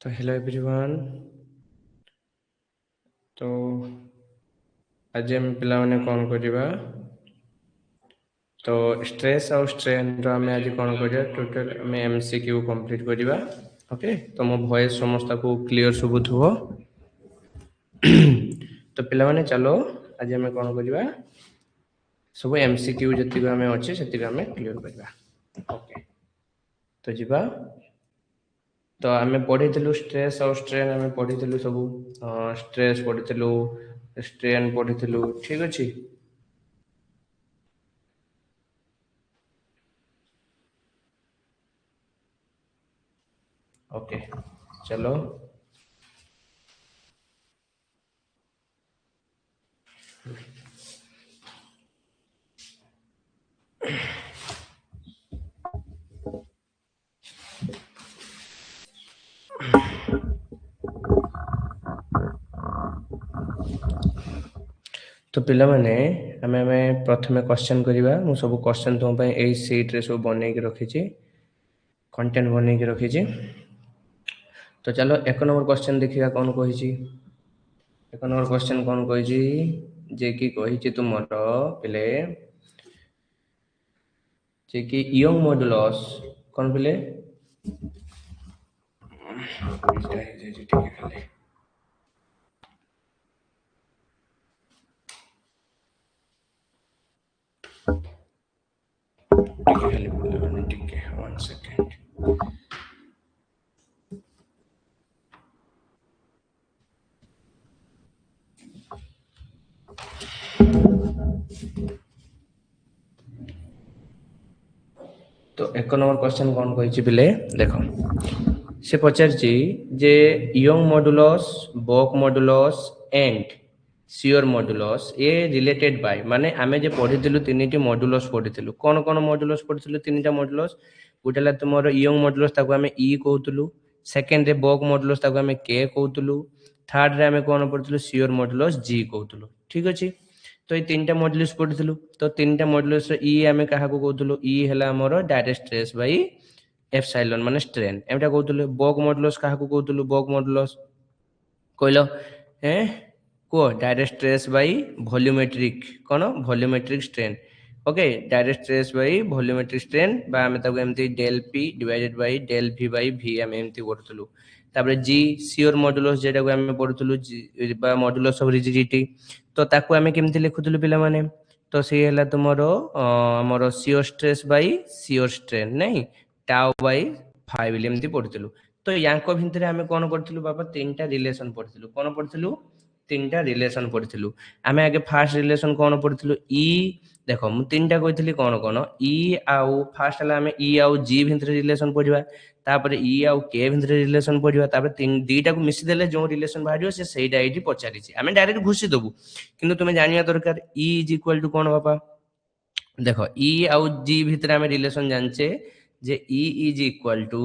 तो hello everyone. तो आज हम पिलाने कौन करिबा तो स्ट्रेस और स्ट्रेन रो हमें आज कौन करिया टोटल हमें एमसीक्यू कंप्लीट करिबा। ओके, तो मो वॉइस समस्त को क्लियर सुबुथ हो। तो पिलाने चलो आज हमें कौन करिबा सब एमसीक्यू जति हमें अच्छे से हमें क्लियर करिबा। ओके, तो जीवा तो आम पढ़ी स्ट्रेस और स्ट्रेन आम पढ़ी सब स्ट्रेस पढ़ी स्ट्रेन पढ़ी ठीक अच्छे। ओके चलो तो पिला माने आमे प्रथमे क्वेश्चन करिबा। मु सब क्वेश्चन तुम पे एई सीट रे सब बनै के रखी छी, कंटेंट बनै के रखी छी। तो चलो एक नंबर क्वेश्चन देखिया कौन कहि छी। एक नंबर क्वेश्चन कौन कहि छी जे कि कहि छी तुमर पिले जे कि यंग मॉडुलस कौन पिले वन सेकेंड। तो एक नंबर क्वेश्चन कौन कहि पिले देखो से पचार जे Young modulus bulk modulus and shear modulus ए रिलेटेड बाय माने आमे जे पढ़िथिलु तीनिटी मॉडुलस पढ़िथिलु कोन कोन मॉडुलस पढ़िथिलु तीनिटा मॉडुलस गोटेला तुमरो यंग मॉडुलस ताको आमे ई कहउतलु, सेकंड रे बक मॉडुलस ताको आमे के कहउतलु, थर्ड रे आमे कोन पढ़िथिलु सियोर मॉडुलस जी कहउतलु। ठीक अछि, तो ये तीनटा मॉडुलस पढ़िथिलु। तो तीनटा मॉडुलस ई आमे काहा को कहउतलु ई हला हमरो डायरेक्ट स्ट्रेस बाय एप्सिलॉन माने स्ट्रेन एमटा कहउतलु। बक मॉडुलस काहा को कहउतलु बक मॉडुलस कहलो हैं को डायरेक्ट स्ट्रेस बाय वॉल्यूमेट्रिक कोन volumetric strain. Okay, direct stress by volumetric strain बा हमें ताको एमती del P divided by del V by V हम एमती करथलु। तापर जी सियोर मॉडुलस जेटा को हमें पढ़थलु बा मॉडुलस ऑफ रिजिडिटी। तो ताको हमें केमती लिखुथलु पिला माने तो से हला तुमरो हमरो sure stress by sure strain नहीं टाउ बाय 5 एमती पढ़थलु। तो यांको भितरे हमें कोन करथलु बाबा तीनटा रिलेशन पढ़थलु कोन पढ़थलु तीनटा रिलेशन पढ़थलु। आमे आगे फर्स्ट रिलेशन कोन पढ़थलु ई देखो मु तीनटा कहितली कोन कोन ई आउ फर्स्ट हला हमें ई आउ जी भितरे रिलेशन पढ़िबा, तापर ई आउ के भितरे रिलेशन पढ़िबा, तापर तीन दीटा को मिसी देले जो रिलेशन बाहरियो से सेइडा एठी पचारि छी। आमे डायरेक्ट घुसी दबु किंतु तुमे जानिया दरकार ई इज इक्वल टू कोन बाबा देखो ई आउ जी भितरे हमें रिलेशन जानचे जे ई इज इक्वल टू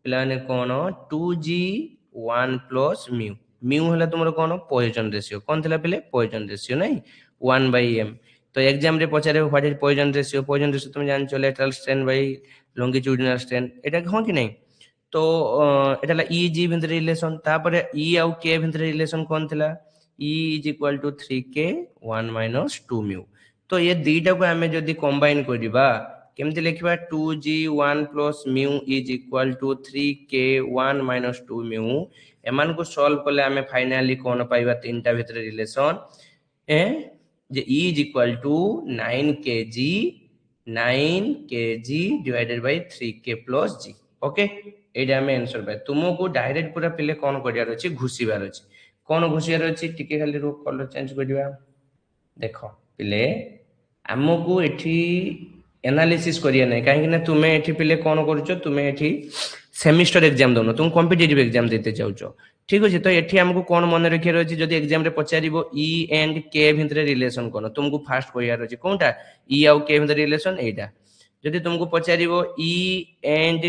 पिलाने कोन 2g1 प्लस म्यू म्यू हला तुमरो कोन पॉइजन रेशियो कोन थिला पिले पॉइजन रेशियो नहीं 1/m। तो एग्जाम रे पचारे व्हाट इज पॉइजन रेशियो तुम जान चो lateral strain by longitudinal strain एटा हो कि नहीं। तो एटाला ई जी भितर रिलेशन तापर ई आउ के भितर रिलेशन कोन थिला E is equal to 3k 1 minus 2 mu. तो ये दीटा को हमें जदी कंबाइन करिबा केमती लिखिबा 2g1 plus mu is equal to 3k 1 minus 2 mu. एमान को सॉल्व करले हमें फाइनली कोन पाइबा तीनटा भितर रिलेशन ए जे e is equal to 9kg divided by 3k plus g। Okay, एटा हमें आंसर बाय तुमको डायरेक्ट पूरा पिले कोन करियार अछि घुसीबार अछि कोन घुसीबार अछि टिके खाली रो कलर चेंज करिबा। देखो पिले हमको एठी एनालिसिस करिया नहीं काहे कि ना तुमे एठी पिले कोन करूचो तुमे एठी सेमिस्टर एग्जाम दोनो तुम कॉम्पिटिटिव एग्जाम देते जाउचो। ठीक अछि, तो एठी हमको कोन मन रखियार अछि जदी एग्जाम रे पचारिबो ई एंड के भितरे रिलेशन कोन तुमको फास्ट करियार अछि कोनटा ई आउ के भितरे रिलेशन एटा। जदी तुमको पचारिबो ई एंड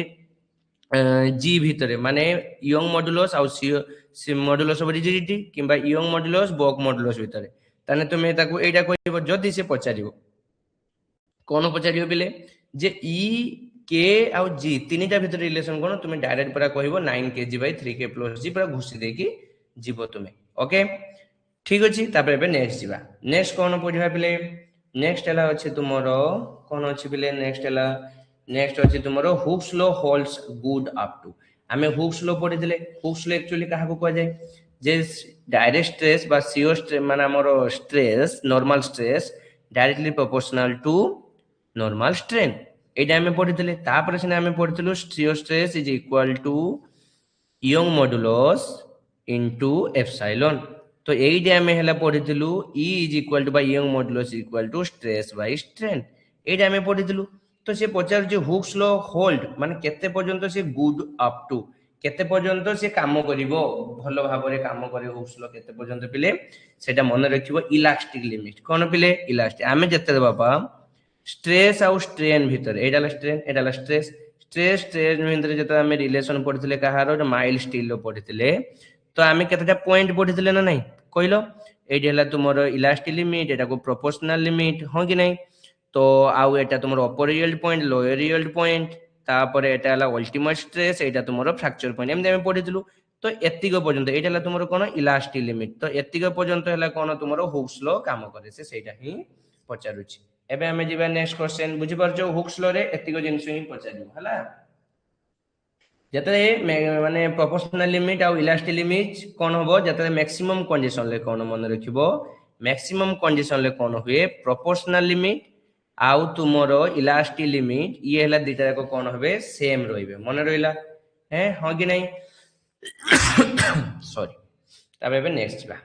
जी भितरे माने यंग मॉडुलस आउ सी मॉडुलस ऑफ रिजिडिटी किबा यंग मॉडुलस बक मॉडुलस भितरे ताने तुमे ताको एटा कहबो जदी से पचारिबो कोन पचारिबो बिले जे ई के आउ जी तीनटा भीतर रिलेशन कोन तुम डायरेक्ट पूरा कहबो 9kg/3k + g पूरा घुसी देकी जीवो तुमे ओके ठीक अछि तापर एबे नेक्स्ट जीवा नेक्स्ट कोन पढिबा पिले नेक्स्ट हला अछि तुमरो कोन अछि पिले नेक्स्ट अछि तुमरो Hooke's law holds good up to हमें हुक्स लॉ पढि दिले हुक्स लॉ एक्चुअली कहा को कह जाय जे डायरेक्ट स्ट्रेस बा शियर स्ट्रेस माने हमरो stress normal stress directly proportional to normal strain एटा हमें पढि दिले तापर सिना हमें पढितलु shear stress is equal to Young modulus into epsilon तो एइटा हमें हला पढितलु E is equal to by Young modulus equal to stress by strain एइटा हमें पढितलु तो से पचार जे हुक्स लॉ होल्ड माने केते पर्यंत से गुड अप टू केते पर्यंत से काम करिवो भलो भाबरे काम करे हुक्स लॉ केते पर्यंत पिले सेटा मन रखिबो इलास्टिक लिमिट कोन पिले इलास्टिक हमें जते बाबा स्ट्रेस आउ स्ट्रेन भीतर एडाला स्ट्रेन एडाला स्ट्रेस स्ट्रेस स्ट्रेन भीतर जते हमें रिलेशन पढितले कहारो माइल स्टील लो पढितले तो हमें केतेटा पॉइंट पढितले ना नहीं कहलो एडी हला तुमरो इलास्टिक लिमिट एटा को प्रोपोर्शनल लिमिट हो कि नहीं तो आउ एटा तुमरो upper yield point lower yield point तापर एटा हला अल्टीमेट स्ट्रेस एटा तुमरो फ्रैक्चर पॉइंट एम हमें पढितलु तो एतिक पर्यंत एटा हला तुमरो कोन इलास्टिक लिमिट तो एतिक पर्यंत हला कोन तुमरो हुक्स लॉ काम करे से सेटा ही पचारुछि एबे हमें जीवा नेक्स्ट क्वेश्चन बुझि परछो हुक्स लॉ रे एतिक जिंस ही पचारियो हला जते माने प्रोपोर्शनल लिमिट आ इलास्टिक लिमिट कोन होबो जते मैक्सिमम कंडीशन ले कोन मन रखिबो मैक्सिमम कंडीशन ले कोन हुए प्रोपोर्शनल लिमिट आउ तुमरो इलास्टिक लिमिट ये हला दिटा को कोन होबे सेम रहिबे मन रहिला हैं हो कि नहीं सॉरी तबे एबे नेक्स्ट बा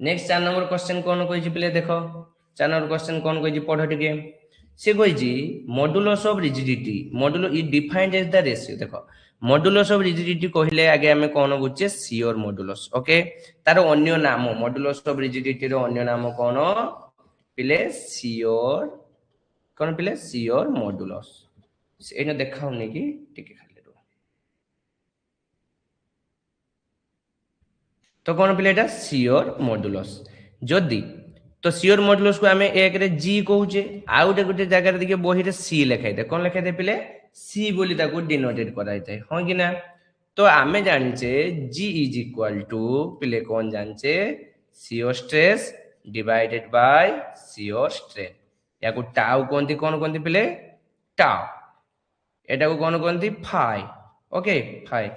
नेक्स्ट 4 नंबर क्वेश्चन कोन कहि छी पले देखो 4 नंबर क्वेश्चन कोन कहि छी पढो टिके से कहि छी मॉडुलस ऑफ रिजिडिटी मॉडुलो इ डिफाइंड एज द रेशियो देखो मॉडुलस ऑफ रिजिडिटी कहिले आगे हमें कोन बुझे शियर मॉडुलस ओके तार अन्य नाम मॉडुलस ऑफ रिजिडिटी रो अन्य नाम कोन पिले शियर कोन पिले शियर मॉडुलस एने देखाउ नै कि टिके खाली रो तो कोन पिले एटा शियर मॉडुलस जदी तो शियर मॉडुलस को हमें एक रे जी कहूचे आउटे गुटे जगह रे देखिए बही रे सी लिखाइ दे कोन लिखाइ दे पिले सी बोली ताको डिनोटेट कराइ थाए हो कि ना तो आमे जानिचे जी इज इक्वल टू पिले कोन जानचे shear stress divided by shear strain याको टाउ कोनती कोन कोनती पिले टाउ एटा को कोन कोनती फाई ओके फाई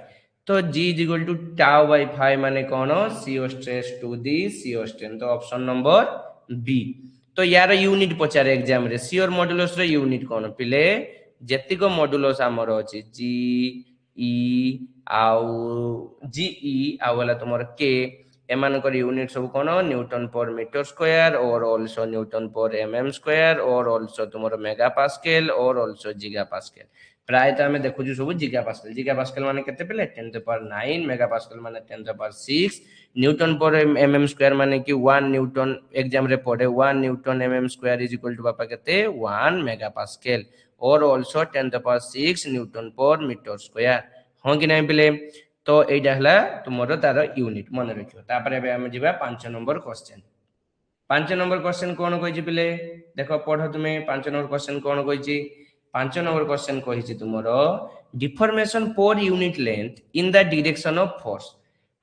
तो G is equal to tau by phi माने कौन shear stress to the shear strain तो ऑप्शन नंबर बी तो यार यूनिट पचारे एग्जाम रे शियर मॉडुलस रे यूनिट कौन पिले जेतिको मॉडुलस हमर अछि G E आउ G E आउ वाला तुमर K एमान कर यूनिट सब कौन न्यूटन पर मीटर स्क्वायर और also newton per mm square और आल्सो तुमर मेगा पास्कल और आल्सो गीगा पास्कल प्राय तो हमें देखु सब गीगा पास्कल माने केते पेले 10 to the power 9 mega pascal माने 10 to the power 6 newton per mm square माने कि 1 न्यूटन एग्जाम रे पढ़े 1 newton mm square is equal to पापा केते 1 मेगा पास्कल और also 10 to the power 6 newton per metre square हो कि नहीं पेले तो एटा हला तुमरो तार यूनिट मन रखियो तापर एबे हम जिबा 5 नंबर क्वेश्चन 5 नंबर क्वेश्चन कोन कहि छी पिले देखो पढो तुमे 5 नंबर क्वेश्चन कोन कहि छी 5 नंबर क्वेश्चन कहि छी तुमरो deformation per unit length in the direction of force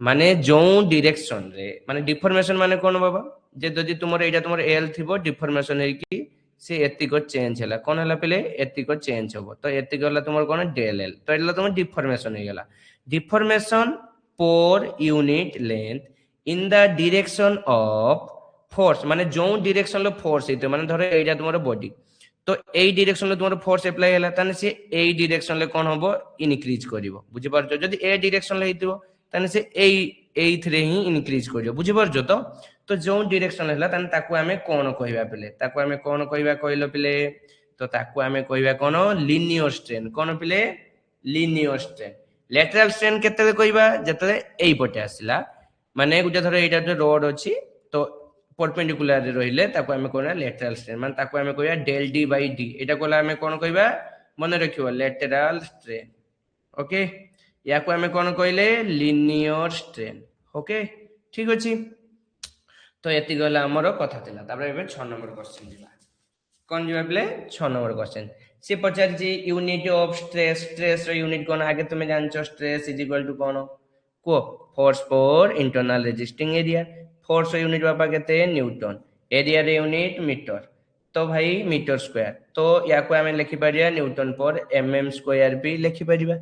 माने जो डायरेक्शन रे माने डिफॉर्मेशन माने कोन बाबा जे जदि तुमरो एटा तुमरो एल थिबो डिफॉर्मेशन हे कि से एतिको चेंज हला कोन हला पिले एतिको चेंज होबो तो एतिको हला तुमरो कोन डेल एल तो एला तुम डिफॉर्मेशन हे गेला deformation per unit length in the direction of force माने जो डायरेक्शन लो फोर्स हेतो माने धरो एटा तुमरो बॉडी तो एई डायरेक्शन लो तुमरो फोर्स अप्लाई हला तने से एई डायरेक्शन ले कोन होबो इनक्रीज करिवो बुझि परछो जदि ए डायरेक्शन ले हेतिबो तने से एई थरे ही इनक्रीज करिवो बुझि परछो तो जो डायरेक्शन हला तने ताकू हमें कोन कहबा पिले ताकू हमें कोन कहबा कहलो पिले तो ताकू हमें कहबा कोन लीनियर स्ट्रेन कोन पिले लीनियर स्ट्रेन लेटरल स्ट्रेन केते कहबा जते एई पटे आसिला माने गुटे धरो एटा रोड अछि तो परपेंडिकुलर रे रहिले ताको हमें कोना लेटरल स्ट्रेन माने ताको हमें कहबा del D by D Etah Cola हमें कोन कहबा मन रखियो लेटरल स्ट्रेन ओके याको हमें कोन कहले लीनियर स्ट्रेन ओके ठीक अछि तो एति गला हमरो कथा थिला तापर एबे 6 नंबर क्वेश्चन दिबा कोन दिबा प्ले 6 नंबर क्वेश्चन सी पचारछि यूनिट ऑफ स्ट्रेस स्ट्रेस रो यूनिट कोन आगे तुमे जानछो स्ट्रेस इज इक्वल टू कोन को force per internal resisting area force रो यूनिट बापा केते न्यूटन एरिया रे यूनिट मीटर तो भाई मीटर स्क्वायर तो या को हमें लिखि परिया न्यूटन पर एमएम स्क्वायर भी लिखि परिबा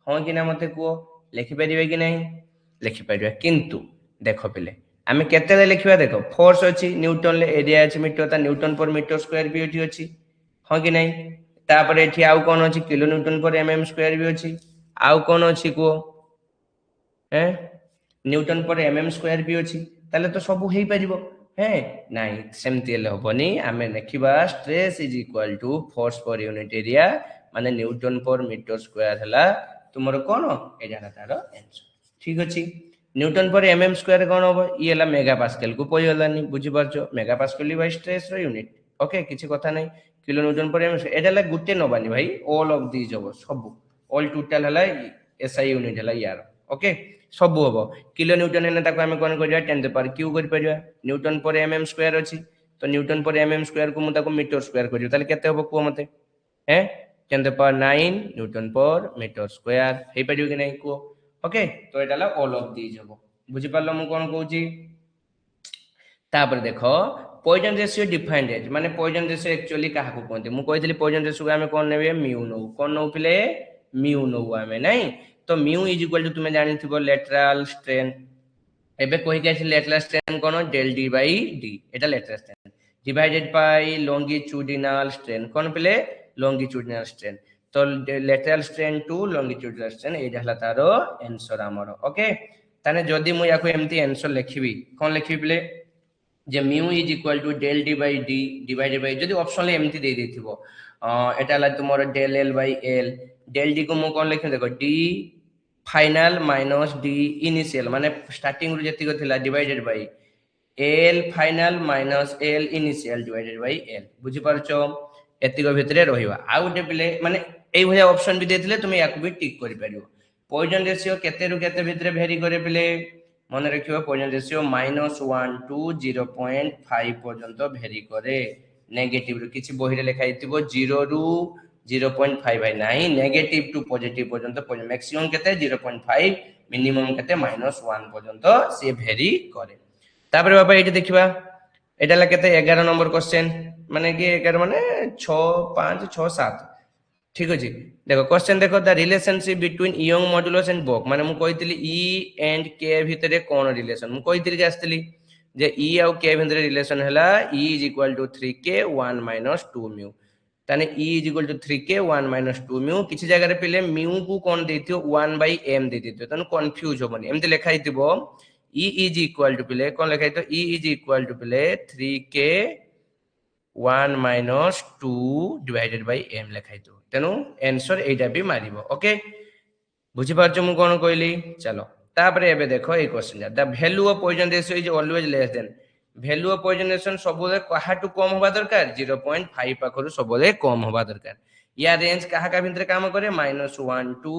हां कि ना मते को लिखि परिबे कि नहीं लिखि परिबा किंतु देखो पिले आमे केते लिखिबा देखो फोर्स अछि न्यूटन ले एरिया अछि मीटर ता न्यूटन पर मीटर स्क्वायर भी एठी अछि हां कि नहीं तापर एठी आउ कोन अछि किलो न्यूटन पर एमएम स्क्वायर भी अछि आउ कोन अछि को हैं न्यूटन पर एमएम स्क्वायर भी अछि ताले तो सब हेई परिबो हैं नहीं सेमति हेले होबनी आमे लिखिबा stress is equal to force per unit area माने न्यूटन पर मीटर स्क्वायर हला तुमरो कोन एजारा तार आंसर ठीक अछि न्यूटन पर एमएम स्क्वायर कोन होबो ई हला मेगा पास्कल को पई हलानी बुझि परछो मेगा पास्कल बाय स्ट्रेस रो यूनिट ओके किछि कथा नै किलो न्यूटन पर एमएम एडाला गुटे नबानी भाई ऑल ऑफ दिस होबो सब ऑल टोटल हला एसआई यूनिट हला यार ओके सब होबो किलो न्यूटन हेने ताको हमें कोन करिया 10 टू पावर क्यू करि परिया न्यूटन पर एमएम स्क्वायर अछि तो न्यूटन पर एमएम स्क्वायर को मु ताको मीटर स्क्वायर करियो ताले केते होबो को मते हैं 10 to power 9 Newton per metre square हे परियो कि नै को ओके तो एटाला ऑल ऑफ दिस होबो बुझि पारलो मु कोन कहूची तापर देखो पॉइजन रेशियो डिफाइंड एज माने पॉइजन रेशियो एक्चुअली काहा को कहते मु कहितली पॉइजन रेशियो हमें कोन नेबे म्यू नो कोन नो पिले म्यू नो हमें नहीं तो म्यू इज इक्वल टू तुमे जानि थिबो लेटरल स्ट्रेन एबे कहि के लेटरल स्ट्रेन कोन डेल डी बाय डी एटा lateral strain divided by longitudinal strain कोन पिले लॉन्गिट्यूडिनल स्ट्रेन तो lateral strain to longitudinal strain एटा हला तारो आंसर हमरो ओके ताने जदी मु याको एमती आंसर लिखिबी कोन लिखिबी पिले जे mu is equal to del D by D divided by जदी ऑप्शन ले एमती दे देथिबो एटा ला तुमरो del L by L del D को मु कोन लिखि देखो D final minus D initial माने स्टार्टिंग रु जति को थिला divided by L final minus L initial divided by L बुझि परछो एतिको भितरे रहिबा आ उटे पिले माने एई भया ऑप्शन भी देथिले तुमे याकु भी टिक करि परिबो पॉइजन रेशियो केते रु केते भितरे भेरी करे पिले मन रखियो पॉइजन रेशियो -1 टू 0.5 पर्यंत भेरी करे नेगेटिव रु किछि बहिरे लिखाइ थिबो 0 रु 0.5 है नाही नेगेटिव टू पॉजिटिव पर्यंत पॉइजन मैक्सिमम केते 0.5 मिनिमम केते -1 पर्यंत से भेरी करे तापर बाबा एठी देखिबा एटाला केते 11 नंबर क्वेश्चन माने कि 11 माने 6 5 6 7 ठीक अछि देखो क्वेश्चन देखो the relationship between Young modulus and bulk माने मु कहितली ई एंड के भितरे कोन रिलेशन मु कहितली आस्तली जे ई आ के भितरे रिलेशन हला E is equal to 3k 1 - 2 mu ताने E is equal to 3k 1 - 2 mu किछि जगह रे पहिले म्यू को कोन देथियो 1/m दे देथियो तने कंफ्यूज होबनी एमते लिखाइ थिबो ई इज इक्वल टू पहिले कोन लिखाइ तो ई इज इक्वल टू पहिले 3k 1 - 2 डिवाइडेड बाय m लिखाइ तो तेनु आंसर एटा भी मारिबो ओके बुझि पारछो मु कोन कहली चलो तापरे एबे देखो ए question the value of Poisson ratio is always less than value of Poisson ratio सबले कहा टू कम होबा दरकार 0.5 पाखरु सबले कम होबा दरकार या रेंज कहा का भितर काम करे -1 टू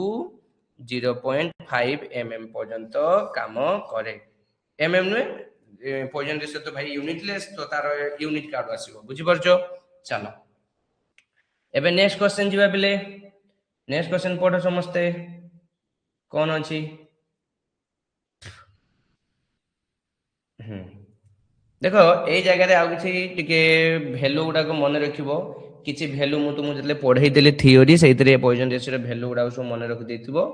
0.5 mm पर्यंत काम करे mm नु पॉइजन रेशियो तो भाई यूनिटलेस तो तार यूनिट कार्ड आसीबो बुझि परछो चलो एबे नेक्स्ट क्वेश्चन जीवा पिले नेक्स्ट क्वेश्चन पढो समस्ते कोन अछि देखो ए जगह रे आ किछि टिके वैल्यू गुडा को मन रखिबो किछि वैल्यू मु तुमु जतले पढाई देले थ्योरी सेइतरे पॉइजन रेशियो रे वैल्यू गुडा सो मन रखि देथिबो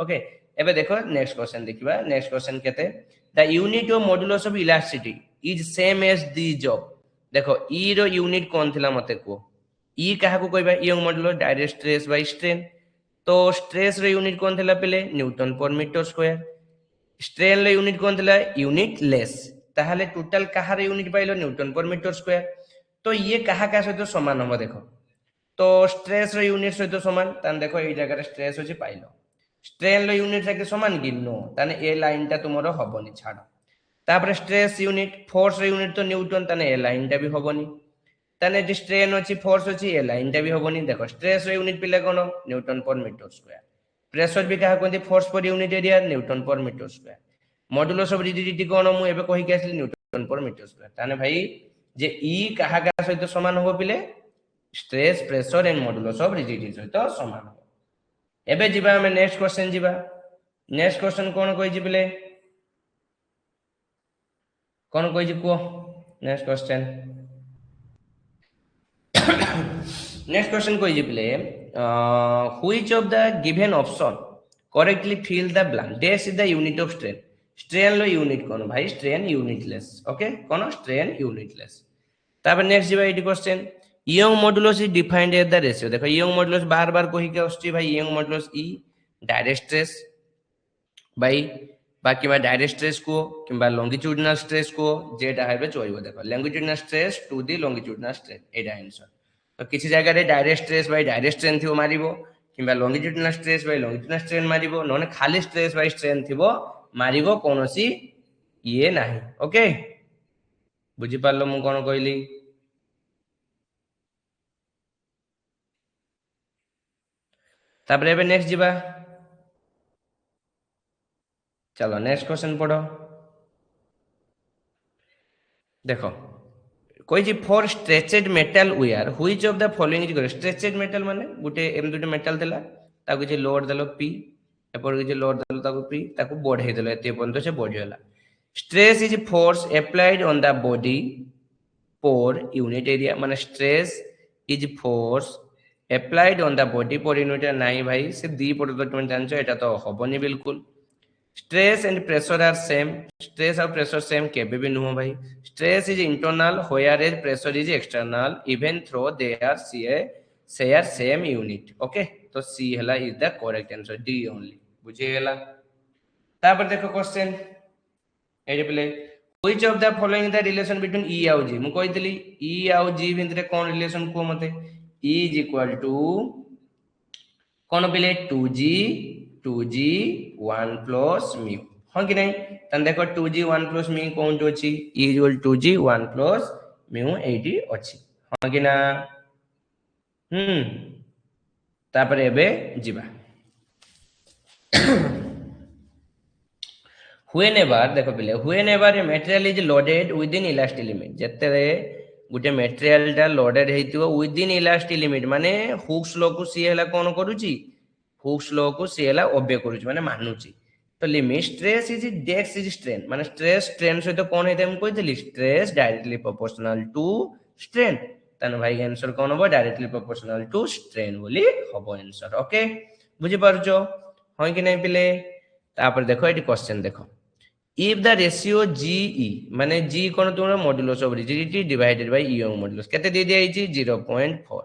ओके एबे देखो नेक्स्ट क्वेश्चन देखिबा नेक्स्ट क्वेश्चन केते the unit of modulus of elasticity is same as this job देखो ई रो यूनिट कोन थिला मते को ई कहा को कहबा young modulus direct stress by strain तो स्ट्रेस रो यूनिट कोन थिला पहिले Newton per metre square strain रो यूनिट कोन थिला यूनिट लेस ताहले टोटल कहार unit pilo Newton per metre square तो ये कहा का सहित समान हम देखो तो स्ट्रेस रो यूनिट सहित समान तान देखो ए जगह रे स्ट्रेस होची पाइलो स्ट्रेन रो यूनिट से समान कि नो ताने ए लाइन ता तुमरो हबनी छाड़ो तापर स्ट्रेस यूनिट फोर्स रो यूनिट तो न्यूटन ताने ए लाइन ता भी हबनी ताने जे स्ट्रेन होची फोर्स होची ए लाइन ता भी हबनी देखो स्ट्रेस रो यूनिट पिले कोन newton per metre square pressure भी कहा कोन force per unit area newton per metre square modulus of rigidity कोन मु एबे कहि के आसली न्यूटन पर मीटर स्क्वायर ताने भाई जे ई कहा का सहित समान हो पिले stress pressure and modulus of rigidity सहित समान हो एबे जिबा हमें नेक्स्ट क्वेश्चन जिबा नेक्स्ट क्वेश्चन कोन कहि जिबले कोन कहि जि को नेक्स्ट क्वेश्चन नेक्स्ट क्वेश्चन कहि जिबले which of the given option correctly fill the blank dash is the unit of strain strain लो यूनिट कोन भाई स्ट्रेन यूनिटलेस ओके कोन स्ट्रेन यूनिटलेस तापर नेक्स्ट जिबा एटी question Young modulus is defined as the ratio देखो Young modulus बार बार कहि के आछी भाई यंग मॉडुलस ई डायरेक्ट स्ट्रेस भाई बाकी में डायरेक्ट स्ट्रेस को किंबा लॉन्गिट्यूडिनल स्ट्रेस को जेटा हेबे चोइबो देखो longitudinal stress to the longitudinal strain एटा आंसर तो किसी जगह रे direct stress by direct strain थिबो मारिबो किंबा longitudinal stress by longitudinal strain मारिबो नने खाली स्ट्रेस बाय स्ट्रेन थिबो मारिबो कोनोसी ये नाही ओके बुझी पारलो मु कोन कहली तापरे एबे नेक्स्ट जिबा चलो नेक्स्ट क्वेश्चन पढ़ो देखो कोई जी for stretched metal wire which of the following is correct stretched metal माने गुटे एम दुटे मेटल देला ताकु जे लोड देलो पी एपर जे लोड देलो ताकु पी ताकु बढ़ाई देलो एते पर्यंत से बढ़ी होला stress is force applied on the body per unit area माने stress is force applied on the body per unit नाही भाई से दी पड़ तो तुम जानछो एटा तो होबनी बिल्कुल stress and pressure are same stress और प्रेशर सेम केबे भी नुह भाई stress is internal whereas pressure is external even though they are share same unit okay तो सी हला is the correct answer D only बुझे गेला तापर देखो क्वेश्चन एडी प्ले which of the following the relation between E और G मु कहितली ई और जी भितरे कोन रिलेशन को मते ई इज इक्वल टू कोन पिले 2g 1 प्लस म्यू हाँ कि नहीं तन देखो 2g 1 प्लस म्यू कौन तो अछि इक्वल 2g 1 प्लस म्यू 80 अछि हाँ कि ना तापर एबे जिबा whenever देखो पहले whenever a material is loaded within elastic limit जत्ते गुटे मटेरियल टा लोडेड हेतिबो विदिन इलास्टिक लिमिट माने हुक्स लॉ को सी हला कोन करूची हुक्स लॉ को सी हला ओबे करूची माने मानुची तो लिमिट स्ट्रेस इज डेक्स इज स्ट्रेन माने स्ट्रेस स्ट्रेन सहित तो कोन हेते हम कहितली stress directly proportional to strain तन भाई आंसर कोन हो डायरेक्टली प्रोपोर्शनल टू स्ट्रेन बोली हबो आंसर ओके बुझि पारछो होय कि नै पिले तापर देखो एटी क्वेश्चन देखो if the ratio GE माने G कोन तुमरा modulus of rigidity divided by young modulus केते दे दिया हिची 0.4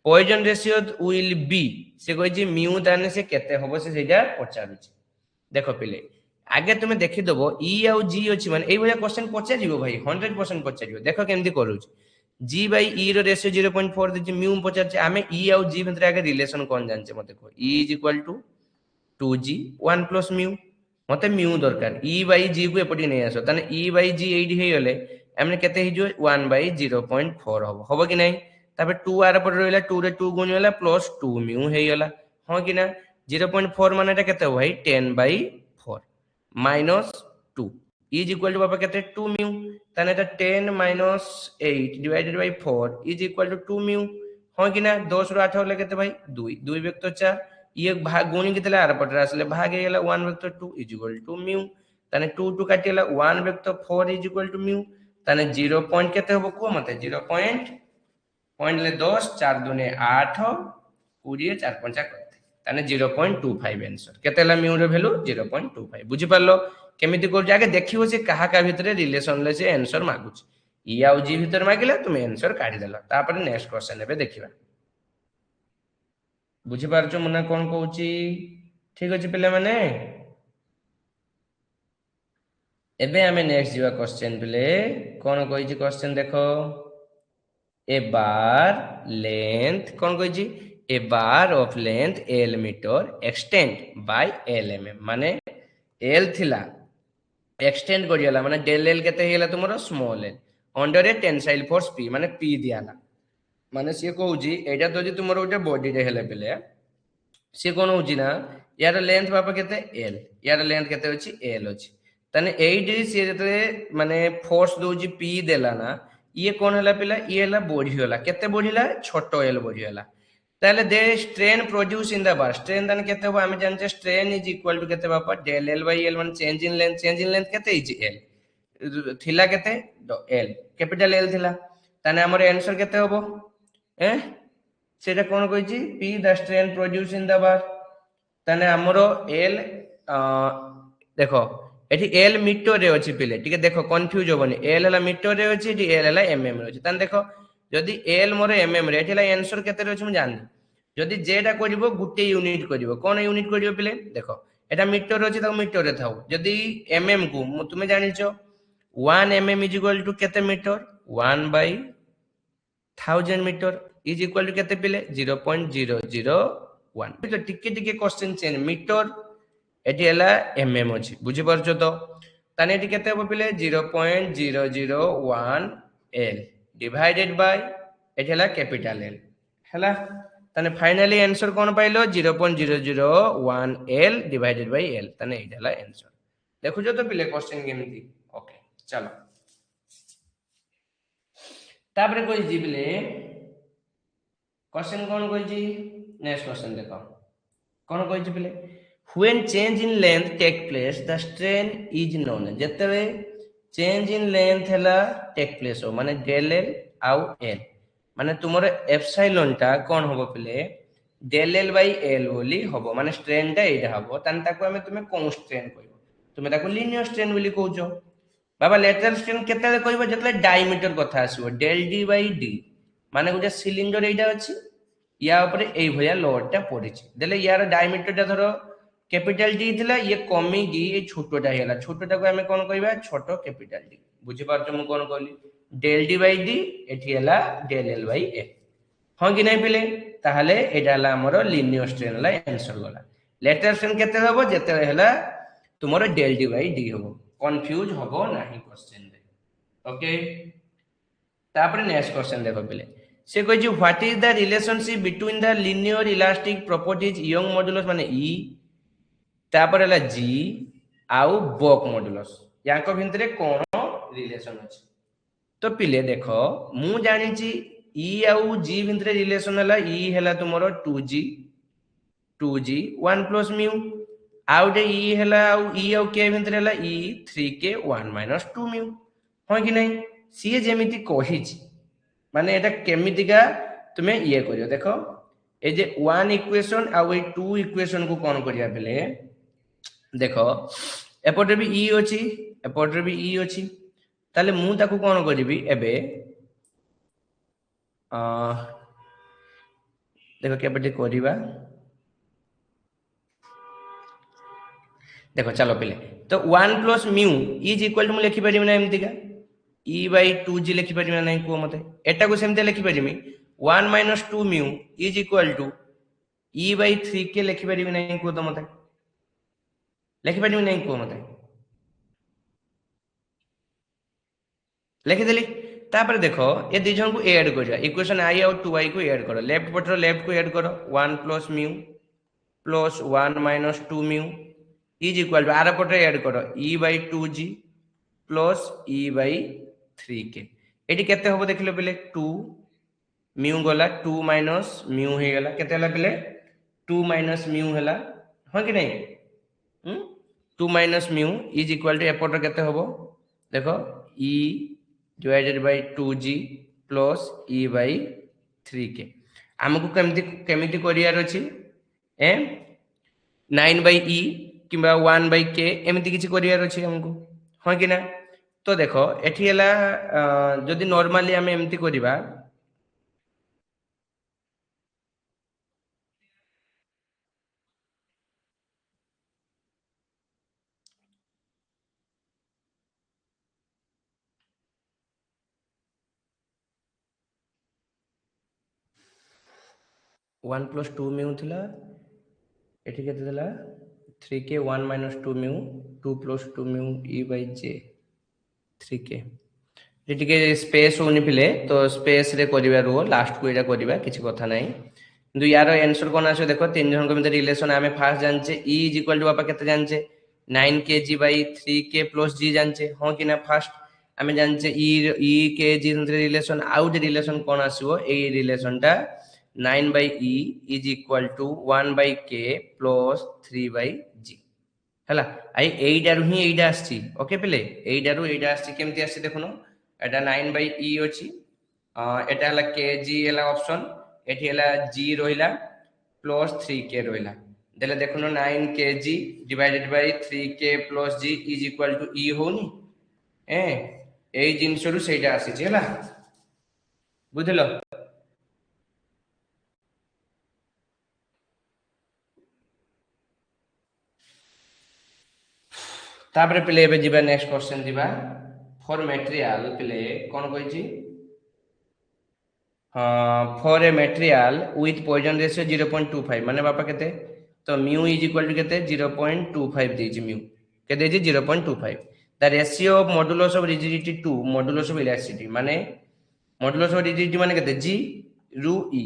पॉइजन रेशियो विल बी से कोइ जी म्यू ताने से केते होबो से सेजा पचारुची देखो पिले आगे तुमे देखि दबो E और G अछि माने एई भलिया क्वेश्चन पचारिबो भाई 100% पचारिबो देखो केमदी करूची G bye E row ratio 0.4 दिछि mu पचारछि आमे E और G भितर आगे रिलेशन कोन जानछे मते को E = 2G 1 + म्यू मते म्यू दरकार E बाय G को एपटी नै आसो तने E बाय G एडी हे गले हमने केते हे जो 1/0.4 होबो कि नै ताबे 2 आर पर रहला 2 रे 2 गुण होला प्लस 2 म्यू हे गला हो कि ना 0.4 माने एटा केते भाई 10/4 माइनस 2 = बाबा केते 2 म्यू तने एटा 10 - 8 डिवाइडेड बाय 4 = 2 म्यू हो कि ना 10 रो 8 होले केते भाई 2 2 वेक्टर 4 ये भाग गुणी कितला आर पटरा असले भाग गेला 1 वेक्टर 2 = म्यू तने 2 2 काटिला 1 वेक्टर 4 = म्यू तने 0 पॉइंट केते होबो को मते 0 पॉइंट पॉइंट ले 10 4 दुने 8 20 4 5 करते तने 0.25 आंसर केतेला म्यू रे वैल्यू 0.25 बुझि पारलो केमिति कर जाके देखियो से कहा का भितरे रिलेशन ले से आंसर मागुछ ई आ जी भितर मागिला तुम आंसर काढी देला तापर नेक्स्ट क्वेश्चन एबे देखिबा बुझी पारछो मुना कोन कहूची ठीक अछि पिले माने एबे हमें नेक्स्ट जीवा क्वेश्चन पिले कोन कहिची क्वेश्चन देखो ए बार लेंथ कोन कहिची a bar of length l meter extend by l mm माने l थिला एक्सटेंड करियाला माने del l केते हेला तुमरो small l under a tensile force p माने p दियाला माने से कहूची एटा तो जे तुमरो उटे बॉडी रे हेले पेले से कोन होची ना यार लेंथ बापा केते l यार लेंथ केते होची l होची तने 8 से जते माने फोर्स दोजी p देला ना ये कौन है पिला ये है बढ़ीगला केते बढ़िला छोट एल बढ़ीगला ताले दे strain produce in the bar strain दान केते हो हम जानचे स्ट्रेन इज इक्वल टू केते बापा del L by L one change in length केते इज एल थिला केते एल कैपिटल एल थिला ताने हमर आंसर केते होबो सेटा कोन कहिची p the strain produce in the बार ताने हमरो एल देखो एठी एल मीटर रे अछि पिले ठीक है देखो कंफ्यूज होबनी एल हला मीटर रे अछि एठी एल हला एमएम रे अछि ताने देखो जदि एल मोर एमएम रे एठी हला आंसर केते रे अछि हम जानि जदि जेटा करिवो गुटे यूनिट करिवो कोन यूनिट करिवो पिले देखो एटा मीटर अछि त मीटर रे थाउ जदि एमएम को तुमे जानिचो 1 mm is equal to केते metre 1 by 1000 metre is equal to केते पिले 0.001 तो टिके टिके क्वेश्चन चेंज मीटर एटी हला mm अछि बुझि परछो तो ताने एटी केते हो पिले 0.001 l डिवाइडेड बाय एटी हला कैपिटल L हला ताने finally answer cone pilo 0.001 l divided by l ताने एटी हला आंसर देखो जो तो पिले क्वेश्चन केमिति ओके चलो तापरे कोई जीबले क्वेश्चन कोन कोइ जी नेक्स्ट क्वेश्चन देखो कोन कोइ जीबले when change in length take place the strain is known जेतबे change in length हला take place हो माने del l आउ l माने तुमरो एप्सिलॉन टा कोन होबो पिले del l by l बोली होबो माने स्ट्रेन टा एटा होबो तन ताको हमें तुमे कोन स्ट्रेन कहबो तुमे ताको लीनियर स्ट्रेन बोली कहउछो बाबा लेटरल स्ट्रेन केते कहबो जतले डायमीटर कथा आसीबो del d by d माने गुटे सिलिंडर एटा अछि या ऊपर एई भया लोड टा पडिछि देले यार डायमीटर टा धरो कैपिटल डी थिला ये कमी गी ए छोटोटा हेला छोटोटा को हमें कोन कहबा छोटो कैपिटल डी बुझि पारछो मु कोन कहली del d by d एठी हेला del l by l हां कि नै पिले ताहले एटा हला हमरो लीनियर स्ट्रेन ला आंसर गला लेटरल स्ट्रेन केते होबो जेते हेला तुमरो del d by d होबो कंफ्यूज होबो नाही क्वेश्चन रे ओके तापर नेक्स्ट क्वेश्चन देखो पिले से कहै छी what is the relationship between the linear elastic properties young modulus माने ई तापर हला जी आउ बॉक मॉडुलस याको भितरे कोन रिलेशन अछि तो पिले देखो मु जानि छी ई आउ जी भितरे रिलेशन हला ई हला तुमरो 2g 1 plus mu आउ दे ई हला आउ ई आउ के भितरे हला ई 3k 1 minus 2 mu हो कि नै सी जेमिति कहि छी माने एटा केमितिका तुमे ये करियो देखो ए जे 1 इक्वेशन आउ ए 2 इक्वेशन को कोन करिया बेले देखो एपटे भी ई अछि एपटे भी ई अछि ताले मु ताकू कोन करिवि एबे देखो केपटे करिवा देखो चलो पहले तो 1 plus mu is equal to मु लिखि परिमे ना एमतिका e by 2g लिखि परिमे ना को मते एटा को सेमते लिखि परिमे 1 minus 2 mu is equal to e by 3k लिखि परिमे ना को तो मते लिखि परिमे ना को मते लिखि देली तापर देखो ये दी जन को ऐड करिया इक्वेशन i और 2i को ऐड करो लेफ्ट पटर लेफ्ट को ऐड करो 1 plus mu plus 1 minus 2 mu is equal to आर पटे ऐड करो e by 2g plus e by 3k एटी केते होबो देखिलो पहिले 2 mu गला 2 minus mu हे गला केते हला पहिले 2 minus mu हला हो कि नै 2 minus mu is equal to एपटर केते होबो देखो e divided by 2g plus e by 3k हमकु केमिति करियार अछि 9 by e किबा 1 by k एमिति किछि करियार अछि हमकु हो कि ना तो देखो एठी हला जदि नॉर्मली हम एमिति करिबा वन प्लस 2 म्यू थिला एठी केते दिला 3k 1 minus 2 mu 2 plus 2 mu e by j 3k एठी के स्पेस होनी पिले तो स्पेस रे करिवा रो लास्ट को एटा करिवा किछि कथा नै किंतु यार आंसर कोन आछो देखो तीन जन को भितर रिलेशन हमें फास्ट जानचे e = बापा केते जानचे 9kg by 3k plus g जानचे हो कि ना फास्ट आमे जानचे ई के जी रिलेशन आउ जे रिलेशन कोन आसीबो ए रिलेशन टा 9/e is equal to 1/k plus 3/g हला आई एइडारु ही एइडा आसी ओके पिले एइडारु एइडा आसी केमति आसी देखुनो एटा 9/e अछि एटा हला kg हला ऑप्शन एठी हला g रोहिला प्लस 3k रोहिला देले देखुनो 9 kg divided by 3k plus g is equal to e होनी ए एई जिनसरु सेटा आसी छी हला बुझलो तापरे पिले एबे जिबा नेक्स्ट क्वेश्चन दिबा फॉर मटेरियल पिले कोन कहै छी for a material with Poisson ratio 0.25 माने बापा केते तो म्यू इज इक्वल टू केते 0.25 देजी म्यू के देजी 0.25 the ratio of modulus of rigidity to modulus of elasticity माने मॉडुलस ऑफ रिजिडिटी माने केते जी रु ई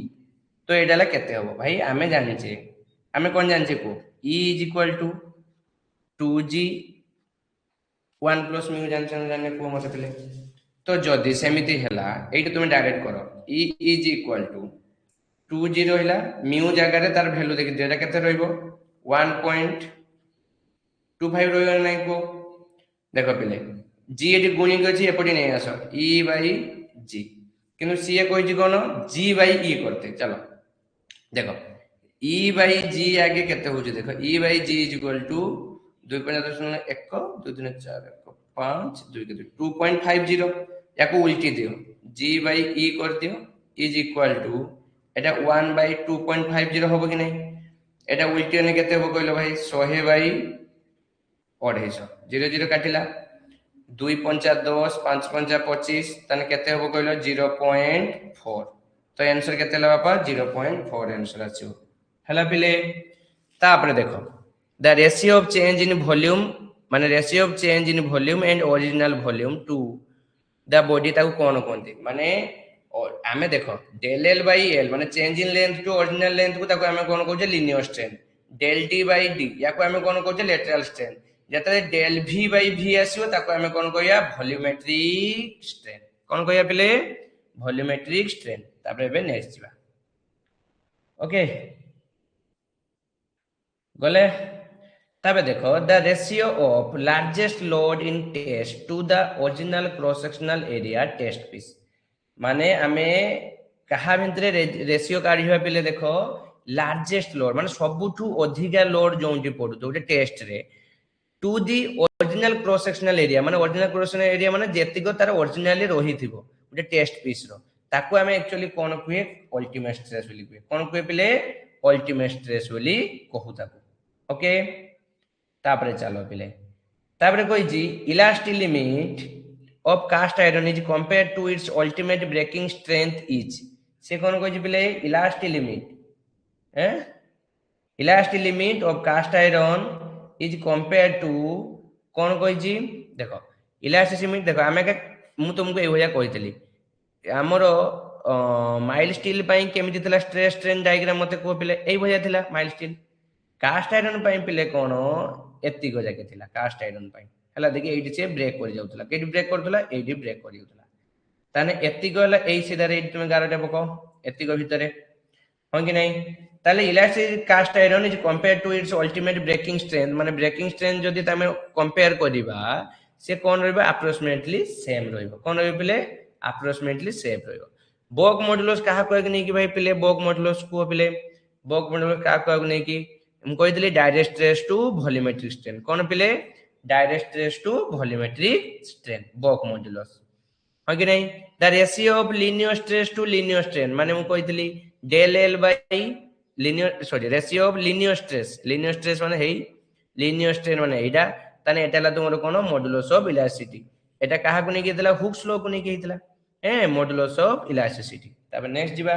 तो एडाला केते हो भाई आमे जानि छे आमे कोन जानि छे को E is equal to 2g 1 plus mu जाने को मते पले तो जदि सेमिति हेला एइटा तुम डायरेक्ट करो e is equal to 2g रहिला म्यू जगह रे तार वैल्यू देखि जेटा केते रहइबो 1.25 रहियो नै को देखो पले g एटी गुणिक अछि एपटी नै आसो e बाय g किंतु सी कहै छी कोन g बाय e करते चलो देखो e बाय g आगे केते होछ देखो e by g is equal to 2.1 2.4 5 2 के 2.50 याको उल्टी दियो g by e कर दियो is equal to Etah 1 by 2.50 होबो कि नै एटा उल्टी ने केते होबो कहलो भाई 100 by 250 0 0 काटिला 2 5 10 5 5 25 तने केते होबो कहलो 0.4 तो आंसर केते ला बापा 0.4 आंसर आछो हला पिले तापरे देखो the ratio of change in volume माने ratio of change in volume and original volume to the body ताको कोन कोनती माने आमे देखो del L by L माने change in length to original length को ताको आमे कोन कहूजे linear strain del D by D याको आमे कोन कहूजे lateral strain जतरे del V by V आसीयो ताको आमे कोन कहया volumetric strain कोन कहया पिले volumetric strain तापरे बे नेक्स्ट जिबा ओके गले तबे देखो the ratio of largest load in test to the original cross sectional area test piece माने आमे कहा भितरे रेशियो काढिबा पिले देखो लार्जेस्ट लोड माने सबुठू अधिका लोड जोंटी पडु तो टेस्ट रे to the original cross sectional area माने ओरिजिनल क्रॉस सेक्शनल एरिया माने जेतिको तार ओरिजिनली रहिथिबो उटे टेस्ट पीस रो ताको आमे एक्चुअली कोन कुए अल्टीमेट स्ट्रेस बोली कुए कोन कुए पिले अल्टीमेट स्ट्रेस बोली कहू ताको ओके तापरे चलो पिले तापरे कोइ जी elastic limit of cast iron is compared to its ultimate breaking strength is से कोन कोइ जी पिले elastic limit elastic limit of cast iron is compared to कोन कोइ जी देखो इलास्टिक लिमिट देखो आमे के मु तुमको ए होया कहितली हमरो माइल स्टील पई केमिति थिला स्ट्रेस स्ट्रेन डायग्राम मते को पिले एई होया थिला माइल स्टील कास्ट आयरन पई पिले कोन एत्ती को जाके थिला कास्ट आयरन पई हला देखि एइटी से ब्रेक कर जाउतला केडी ब्रेक करतला एइटी ब्रेक कर जाउतला ताने एत्ती को हला एई सीधा रे तुमे गारटे पको एत्ती को भितरे हो कि नै ताले elastic cast iron is compared to its ultimate breaking strength माने ब्रेकिंग स्ट्रेंथ जदि तमे कंपेयर करिबा से कोन रहबा अप्रोक्सीमेटली सेम रहइबो कोन रहबे पिले अप्रोक्सीमेटली सेम रहइबो बोक मॉडुलस कहा कहै कि नै कि भाई पिले बोक मॉडुलस को पिले बोक मॉडुलस का कहै नै कि हम कहि दिले direct stress to volumetric strain कोन पिले direct stress to volumetric strain bulk modulus हो कि नै the ratio of linear stress to linear strain माने हम कहि दिली del L by linear sorry ratio of linear stress माने हेई लीनियर स्ट्रेन माने एडा तने एटाला तुमरो कोन मॉडुलस ऑफ इलास्टिसिटी एटा काहा को नै कि दिला हुक्स लॉ को नै कि हितला मॉडुलस ऑफ इलास्टिसिटी तबे नेक्स्ट जिबा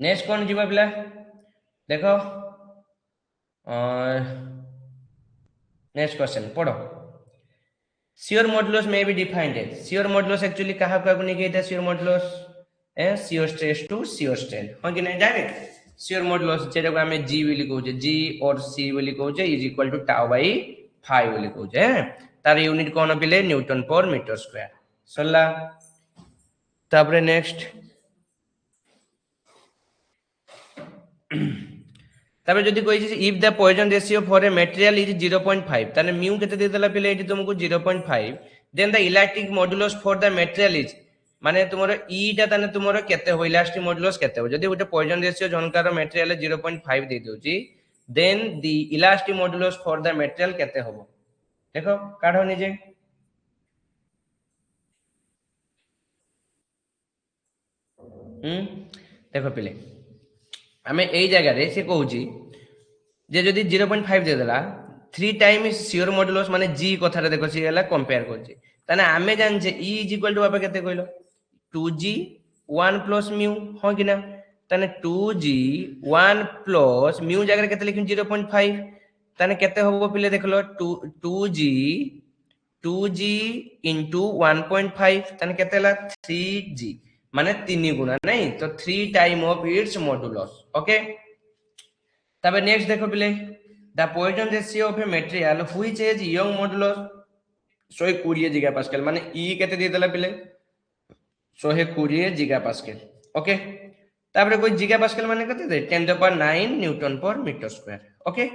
नेक्स्ट कोन जिबा पिला देखो नेक्स्ट क्वेश्चन पढ़ो shear modulus may be defined as shear modulus actually कहा को नहीं कहता shear modulus shear stress to shear strain हो कि नहीं डायरेक्ट shear modulus जेटा को हमें g बोली कहू जे g और c बोली कहू जे is equal to tau by phi बोली कहू जे तार यूनिट कौन पिले न्यूटन पर मीटर स्क्वायर सरला तापरे नेक्स्ट तापर जदि कहि if the Poisson ratio for a material is 0.5 ताने म्यू केते दे देला पिले एटी तुमको 0.5 then the elastic modulus for the material is माने तुमरो ई टा ताने तुमरो केते हो इलास्टिक मॉडुलस केते हो जदि गोटे पॉइजन रेशियो जनकार मटेरियल 0.5 दे दोची then the elastic modulus for the material केते होबो देखो काढो निजे देखो पिले आमे एई जगह रे से कहूची जे जदि 0.5 दे देला 3 टाइम्स सियोर मॉडुलस माने जी कथा रे देखो सी हला कंपेयर करची ताने आमे जान जे ई इज इक्वल टू बापा केते कहलो 2g 1 प्लस म्यू हो कि ना ताने 2g 1 प्लस म्यू जगह रे केते लिखिन 0.5 ताने केते होबो पिले देखलो 2g into 1.5 ताने केते ला 3g माने 3 गुना नहीं तो 3 time of its modulus okay तबे नेक्स्ट देखो पिले the Poisson ratio of a material which is young modulus 120 gigapascal माने ई केते दे देला पिले 120 गीगापास्कल ओके तापरे कोई गीगापास्कल माने केते दे 10⁹ newton per metre square okay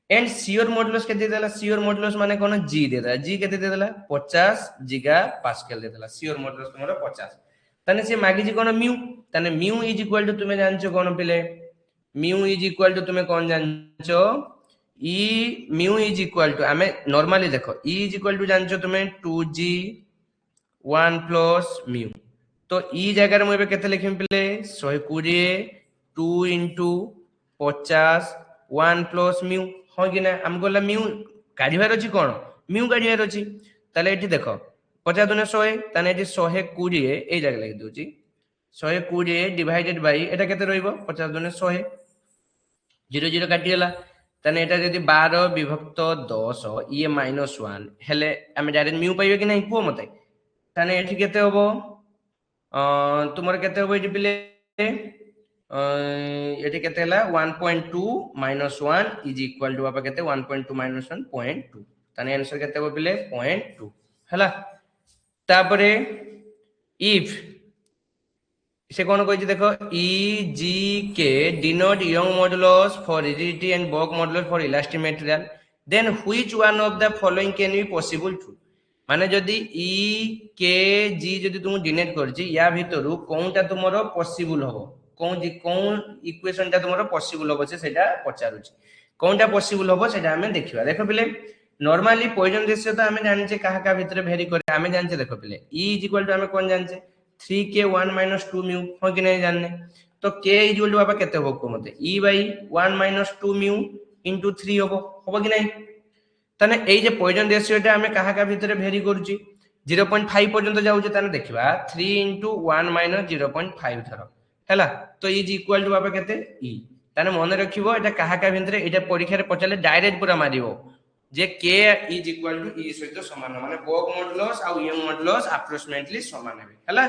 and shear modulus केते दे देला शियर मॉडुलस माने कोन जी दे देला जी केते दे देला 50 गीगापास्कल दे देला शियर मॉडुलस तुम्हारा 50 तने से मागी जी कोन म्यू तने म्यू इज इक्वल टू तुम्हें जानछो कोन पिले म्यू इज इक्वल टू तुम्हें कौन जानछो ई म्यू इज इक्वल टू आमे नॉर्मली देखो ई इज इक्वल टू जानछो तुम्हें 2g 1 प्लस म्यू तो ई जगह रे मुबे केते लिखिम पिले 120 2 into 50 1 प्लस म्यू हो कि ना हम गोला म्यू काढिबार अछि कोन म्यू काढिबार अछि ताले एठी देखो 50 दुने 100 ताने एठी 120 ए जगह लागि दोची 120 डिवाइडेड बाय एटा केते रहइबो 50 दुने 100 0 0 काटी गेला तने एटा जदी 12 विभक्त 10 ये -1 हेले हम डायरेक्ट म्यू पाइबे कि नहीं को मते तने एठी केते होबो तुमर केते होबो एठी पिले एठी केते हला 1.2 -1 इज इक्वल टू बापा केते 1.2 -1 0.2 तने आंसर केते होबो पिले 0.2 हला तापरे इफ से कौन कहि देखो E G K denote young modulus for rigidity and bulk modulus for elastic material then which one of the following can be possible true माने जदी ई के जी जदी तुम डिनोट करछि या भितरु कोनटा तुमरो पॉसिबल होबो कोन इक्वेशन टा तुमरो पॉसिबल होबो से सेटा पचारुछि कोनटा पॉसिबल होबो सेटा हमें देखिबा देखो पिले नॉर्मली पॉइजन रेशियो तो हमें जानछे काहा का भीतर वेरी करे हमें जानछे देखो पिले ई इज इक्वल टू हमें कोन जानछे 3k 1 - 2 म्यू हो कि नहीं जानने तो k इज इक्वल टू बाबा केते होबो को मते e / 1 - 2 म्यू इनटू 3 होबो कि नहीं तने एई जे पॉइजन रेशियो टा हमें काहा का भीतर वेरी करूची 0.5 पर्यंत जाउचे तने देखिबा 3 * 1 - 0.5 धरो हैला तो इज इक्वल टू बाबा केते e तने मन रखिबो एटा काहा का भीतर एटा परीक्षा रे पचाले डायरेक्ट पूरा मारिबो जे k is equal to e सहित समान माने बॉक मॉडुलस आ यंग मॉडुलस अप्रोक्सीमेटली समान हेबे हैला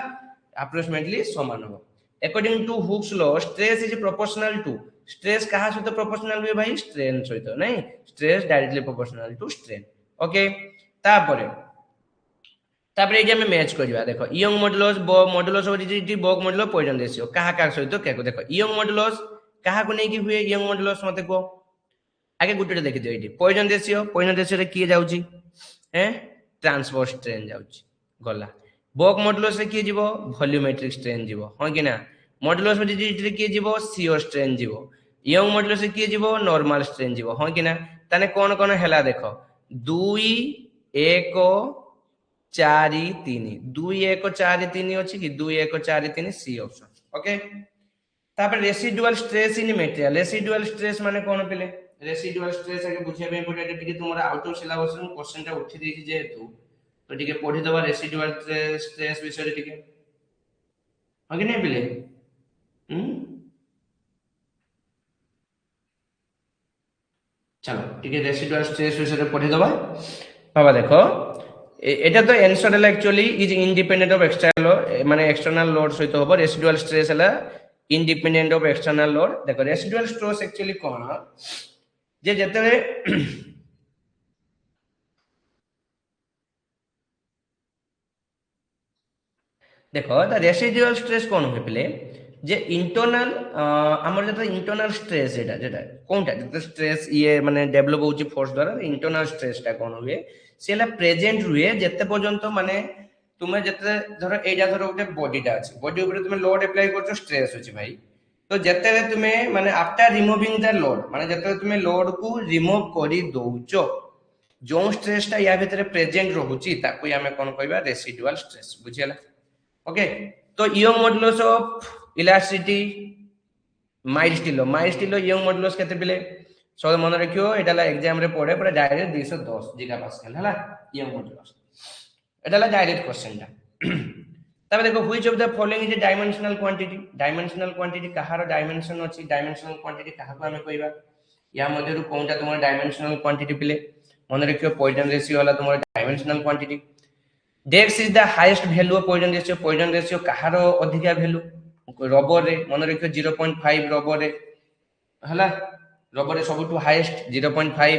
अप्रोक्सीमेटली समान हो according to Hooke's law stress is proportional to stress कहा सहित प्रोपोर्शनल हुए भाई स्ट्रेन सहित नहीं stress directly proportional to strain okay तापरे तापरे जे हम मैच करबा देखो यंग मॉडुलस और rigidity bulk modulus Poisson ratio कहा का सहित केको देखो यंग मॉडुलस कहा को नहीं कि हुए यंग मॉडुलस मते को आगे गुटे देखि दियो एठी पॉइजन रेशियो रे की जाउची हैं ट्रांसवर्स स्ट्रेन जाउची गला बॉक मॉडुलस रे की जीवो वॉल्यूमेट्रिक स्ट्रेन जीवो हो कि ना मॉडुलस रे रिजिडिटी की जीवो शियर स्ट्रेन जीवो यंग मॉडुलस रे की जीवो नॉर्मल स्ट्रेन जीवो हो कि ना तने कोन कोन हैला देखो 2 1 4 3 2 1 4 3 अछि कि 2 1 4 3 सी ऑप्शन ओके तापर residual stress in material residual stress माने कोन पिले रेसिडुअल स्ट्रेस आगे बुझे बे इम्पोर्टेंट टिके तुमरा आउट ऑफ सिलेबस नु क्वेश्चन टा उठी देछि जेतु तो टिके पढि दबा रेसिडुअल स्ट्रेस विषय टिके आगे नहीं पिले चलो टिके रेसिडुअल स्ट्रेस विषय पढि दबा बाबा देखो एटा तो आंसर है actually is independent of external माने एक्सटर्नल लोड सहित होबो रेसिडुअल स्ट्रेस है इंडिपेंडेंट ऑफ एक्सटर्नल लोड देखो रेसिडुअल स्ट्रेस एक्चुअली कोन जे जते देखो द रेसिडुअल स्ट्रेस कौन हुए पिले जे इंटरनल हमर जत इंटरनल स्ट्रेस एटा जेटा कोनटा जत स्ट्रेस ये माने डेवलप होची फोर्स द्वारा इंटरनल स्ट्रेस टा कोन हुए सेला प्रेजेंट हुए जते पर्यंत माने तुमे जते धरो एजा धरो गोटे बॉडीटा अछि बॉडी ऊपर तुमे लोड अप्लाई करछो स्ट्रेस होची भाई तो जते तुमे माने आफ्टर रिमूविंग द लोड माने जते तुमे लोड को रिमूव करी दोउचो जो स्ट्रेस टा या भीतर प्रेजेंट रहूची ताकू हमें कोन कहबा रेसिडुअल स्ट्रेस बुझियला ओके तो young modulus of elasticity mile Estilo young modulus केते पिले सब मन रखियो एटाला एग्जाम रे पड़े पूरा डायरेक्ट 210 गीगा पास्कल हला यंग मॉडुलस एटाला डायरेक्ट क्वेश्चन टा तबे देखो which of the following is dimensional quantity Kahar dimension अछि डायमेंशनल क्वांटिटी कहा को हमें कहबा या मध्यरु कोनटा तुमर डायमेंशनल क्वांटिटी पिले मन रखियो पॉइजन रेशियो वाला तुमर डायमेंशनल क्वांटिटी डेक्स is the highest value of Poisson ratio कहार अधिका वैल्यू रबर रे मन रखियो 0.5 रबर रे हला रबर रे सबटु हाईएस्ट 0.5